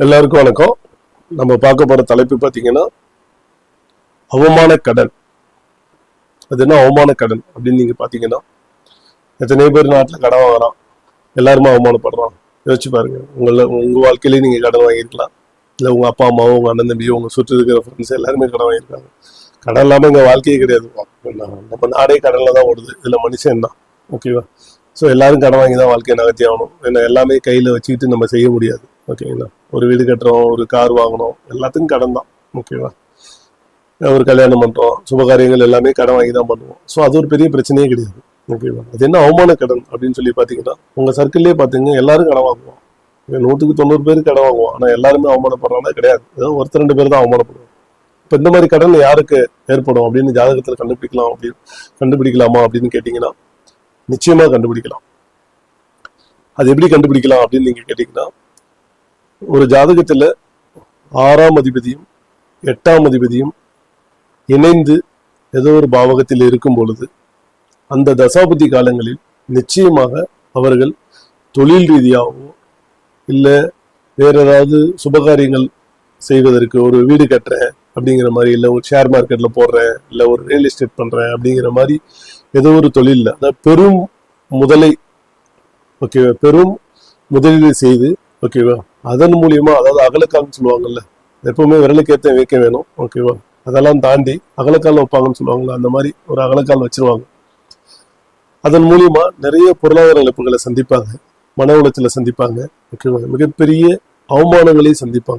எல்லாருக்கும் வணக்கம். நம்ம பார்க்க போற தலைப்பு பார்த்தீங்கன்னா அவமான கடன். அது என்ன அவமான கடன் அப்படின்னு நீங்க பாத்தீங்கன்னா, எத்தனை பேர் நாட்டில் கடன் வாங்குறான், எல்லாருமே அவமானப்படுறான். யோசிச்சு பாருங்க. உங்க வாழ்க்கையிலேயே நீங்க கடன் வாங்கியிருக்கலாம், இல்லை உங்க அப்பா அம்மாவோ உங்க அண்ணன் தம்பியோ உங்க சுற்றி இருக்கிற ஃப்ரெண்ட்ஸ் எல்லாருமே கடன் வாங்கியிருக்காங்க. கடன் இல்லாமல் எங்க வாழ்க்கையே கிடையாது. நம்ம நாடே கடன்ல தான் ஓடுது. இதுல மனுஷன் தான். ஓகேவா? ஸோ எல்லாரும் கடன் வாங்கி தான் வாழ்க்கையை நகர்த்தி ஆகணும். ஏன்னா எல்லாமே கையில் வச்சுக்கிட்டு நம்ம செய்ய முடியாது. ஓகேங்களா? ஒரு வீடு கட்டுறோம், ஒரு கார் வாங்கணும், எல்லாத்துக்கும் கடன் தான். ஓகேவா? ஒரு கல்யாணம் பண்ணுறோம், சுபகாரியங்கள் எல்லாமே கடன் வாங்கி தான் பண்ணுவோம். ஸோ அது ஒரு பெரிய பிரச்சனையே கிடையாது. ஓகேவா? அது என்ன அவமான கடன் அப்படின்னு சொல்லி பார்த்தீங்கன்னா, உங்கள் சர்க்கிள்லேயே பார்த்தீங்கன்னா எல்லாரும் கடன் வாங்குவோம். 100க்கு 90 பேர் கடன் வாங்குவோம். ஆனால் எல்லாருமே அவமானப்படுறாங்கன்னா கிடையாது. ஏதோ ஒருத்தர் 2 பேர் தான் அவமானப்படுவோம். இப்போ இந்த மாதிரி கடன் யாருக்கு ஏற்படும் அப்படின்னு ஜாதகத்தில் கண்டுபிடிக்கலாமா அப்படின்னு கேட்டிங்கன்னா, நிச்சயமா கண்டுபிடிக்கலாம். அது எப்படி கண்டுபிடிக்கலாம் அப்படின்னு நீங்க கேட்டீங்கன்னா, ஒரு ஜாதகத்துல 6ஆம் அதிபதியும் 8ஆம் அதிபதியும் இணைந்து ஏதோ ஒரு பாவகத்தில் இருக்கும் பொழுது, அந்த தசாபுத்தி காலங்களில் நிச்சயமாக அவர்கள் தொழில் ரீதியாகவோ இல்லை வேற ஏதாவது சுபகாரியங்கள் செய்வதற்கு, ஒரு வீடு கட்டுறேன் அப்படிங்கிற மாதிரி, இல்லை ஒரு ஷேர் மார்க்கெட்ல போடுறேன், இல்லை ஒரு ரியல் எஸ்டேட் பண்றேன் அப்படிங்கிற மாதிரி ஏதோ ஒரு தொழில், அதாவது பெரும் முதலை, ஓகேவா, பெரும் முதலீடு செய்து, ஓகேவா, அதன் மூலியமா, அதாவது அகலக்கால்னு சொல்லுவாங்கல்ல, எப்பவுமே விரலுக்கேற்ற வைக்க வேணும். ஓகேவா? அதெல்லாம் தாண்டி அகலக்கால் வைப்பாங்கன்னு சொல்லுவாங்கல்ல, அந்த மாதிரி ஒரு அகலக்கால் வச்சிருவாங்க. அதன் மூலியமா நிறைய பொருளாதார இழப்புகளை சந்திப்பாங்க, மன உளைச்சலை சந்திப்பாங்க. ஓகேவா? மிகப்பெரிய அவமானங்களை சந்திப்பாங்க.